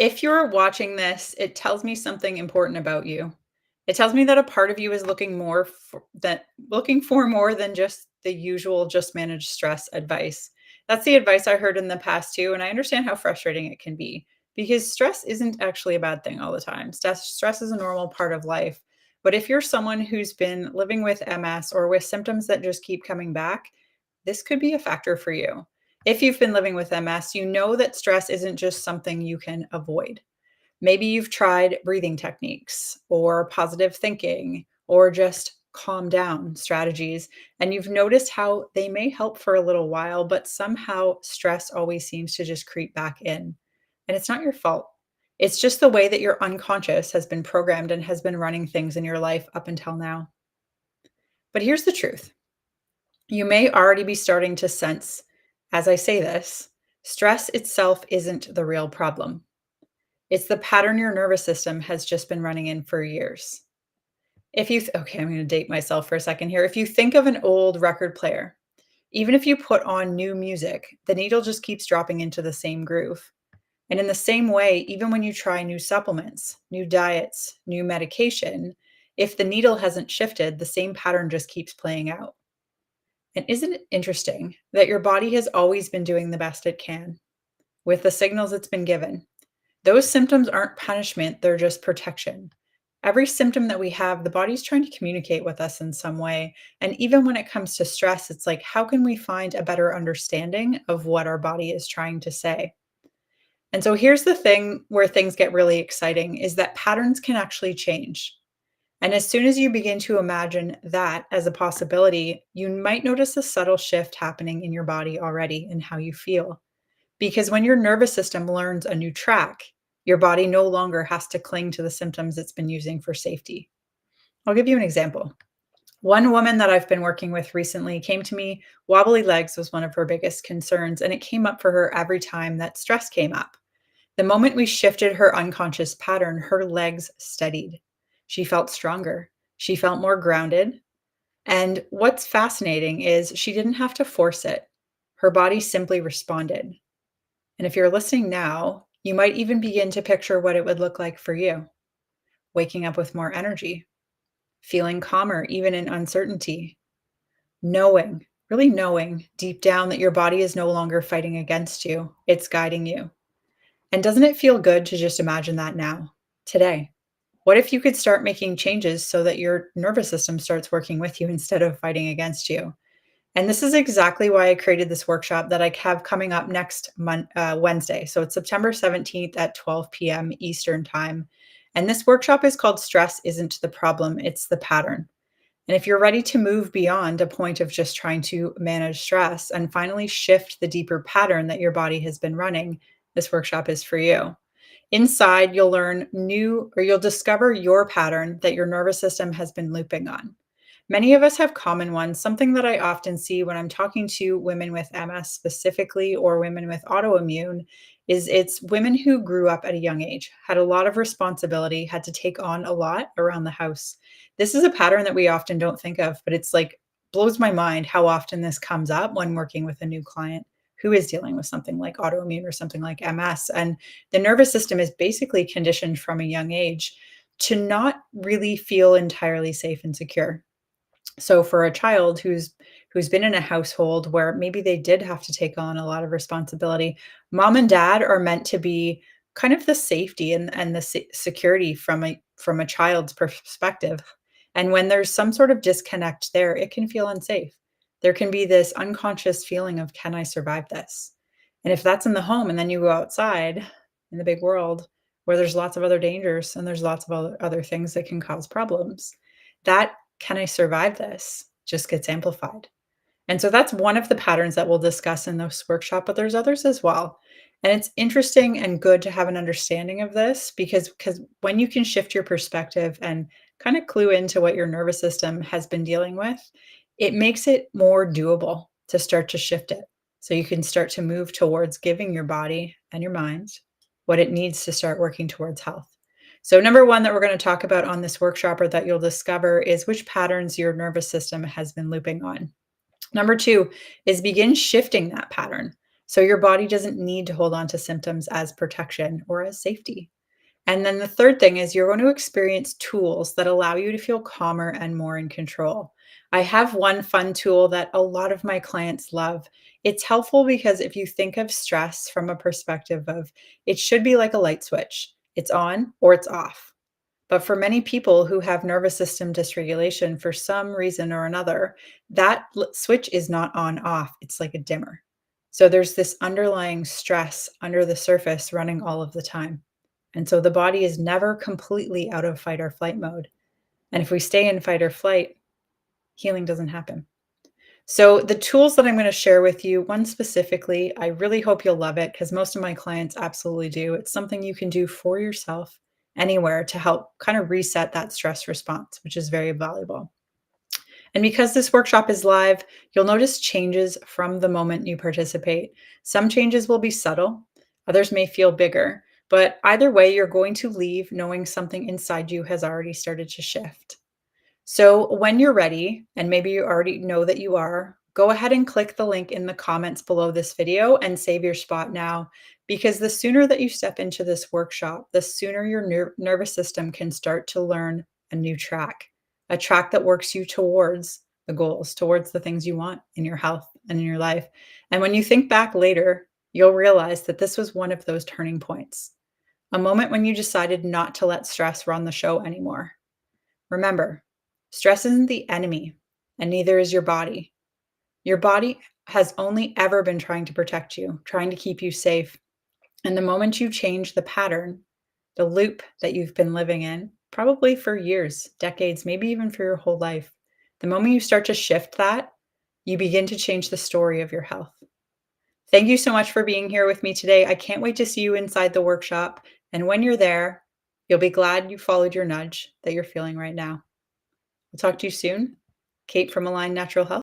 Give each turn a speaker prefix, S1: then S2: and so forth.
S1: If you're watching this, it tells me something important about you. It tells me that a part of you is looking for more than just the usual just manage stress advice. That's the advice I heard in the past too, and I understand how frustrating it can be because stress isn't actually a bad thing all the time. Stress is a normal part of life. But if you're someone who's been living with MS or with symptoms that just keep coming back, this could be a factor for you. If you've been living with MS, you know that stress isn't just something you can avoid. Maybe you've tried breathing techniques or positive thinking or just calm down strategies, and you've noticed how they may help for a little while, but somehow stress always seems to just creep back in. And it's not your fault. It's just the way that your unconscious has been programmed and has been running things in your life up until now. But here's the truth. You may already be starting to sense, as I say this, stress itself isn't the real problem. It's the pattern your nervous system has just been running in for years. Okay, I'm going to date myself for a second here. If you think of an old record player, even if you put on new music, the needle just keeps dropping into the same groove. And in the same way, even when you try new supplements, new diets, new medication, if the needle hasn't shifted, the same pattern just keeps playing out. And isn't it interesting that your body has always been doing the best it can with the signals it's been given? Those symptoms aren't punishment, they're just protection. Every symptom that we have, the body's trying to communicate with us in some way. And even when it comes to stress, it's like, how can we find a better understanding of what our body is trying to say? And so here's the thing where things get really exciting is that patterns can actually change. And as soon as you begin to imagine that as a possibility, you might notice a subtle shift happening in your body already in how you feel. Because when your nervous system learns a new track, your body no longer has to cling to the symptoms it's been using for safety. I'll give you an example. One woman that I've been working with recently came to me. Wobbly legs was one of her biggest concerns, and it came up for her every time that stress came up. The moment we shifted her unconscious pattern, her legs steadied. She felt stronger. She felt more grounded. And what's fascinating is she didn't have to force it. Her body simply responded. And if you're listening now, you might even begin to picture what it would look like for you. Waking up with more energy, feeling calmer even in uncertainty, knowing, really knowing deep down that your body is no longer fighting against you, it's guiding you. And doesn't it feel good to just imagine that now, today? What if you could start making changes so that your nervous system starts working with you instead of fighting against you? And this is exactly why I created this workshop that I have coming up next Wednesday. So it's September 17th at 12 p.m. Eastern Time. And this workshop is called Stress Isn't the Problem, It's the Pattern. And if you're ready to move beyond a point of just trying to manage stress and finally shift the deeper pattern that your body has been running, this workshop is for you. Inside, you'll discover your pattern that your nervous system has been looping on. Many of us have common ones. Something that I often see when I'm talking to women with MS specifically or women with autoimmune is it's women who grew up at a young age, had a lot of responsibility, had to take on a lot around the house. This is a pattern that we often don't think of, but it's like blows my mind how often this comes up when working with a new client who is dealing with something like autoimmune or something like MS. And the nervous system is basically conditioned from a young age to not really feel entirely safe and secure. So for a child who's been in a household where maybe they did have to take on a lot of responsibility, mom and dad are meant to be kind of the safety and the security from a child's perspective. And when there's some sort of disconnect there, it can feel unsafe. There can be this unconscious feeling of, can I survive this? And if that's in the home and then you go outside in the big world where there's lots of other dangers and there's lots of other things that can cause problems, that can I survive this just gets amplified. And so that's one of the patterns that we'll discuss in this workshop, but there's others as well. And it's interesting and good to have an understanding of this because when you can shift your perspective and kind of clue into what your nervous system has been dealing with, it makes it more doable to start to shift it. So you can start to move towards giving your body and your mind what it needs to start working towards health. So number one that we're going to talk about on this workshop or that you'll discover is which patterns your nervous system has been looping on. Number two is begin shifting that pattern. So your body doesn't need to hold on to symptoms as protection or as safety. And then the third thing is you're going to experience tools that allow you to feel calmer and more in control. I have one fun tool that a lot of my clients love. It's helpful because if you think of stress from a perspective of it should be like a light switch, it's on or it's off. But for many people who have nervous system dysregulation for some reason or another, that switch is not on off. It's like a dimmer. So there's this underlying stress under the surface running all of the time. And so the body is never completely out of fight or flight mode. And if we stay in fight or flight, healing doesn't happen. So the tools that I'm going to share with you, one specifically, I really hope you'll love it because most of my clients absolutely do. It's something you can do for yourself anywhere to help kind of reset that stress response, which is very valuable. And because this workshop is live, you'll notice changes from the moment you participate. Some changes will be subtle, others may feel bigger, but either way, you're going to leave knowing something inside you has already started to shift. So when you're ready, and maybe you already know that you are, go ahead and click the link in the comments below this video and save your spot now. Because the sooner that you step into this workshop, the sooner your nervous system can start to learn a new track, a track that works you towards the goals, towards the things you want in your health and in your life. And when you think back later, you'll realize that this was one of those turning points, a moment when you decided not to let stress run the show anymore. Remember, stress isn't the enemy, and neither is your body. Your body has only ever been trying to protect you, trying to keep you safe. And the moment you change the pattern, the loop that you've been living in, probably for years, decades, maybe even for your whole life, the moment you start to shift that, you begin to change the story of your health. Thank you so much for being here with me today. I can't wait to see you inside the workshop. And when you're there, you'll be glad you followed your nudge that you're feeling right now. We'll talk to you soon. Kate from Align Natural Health.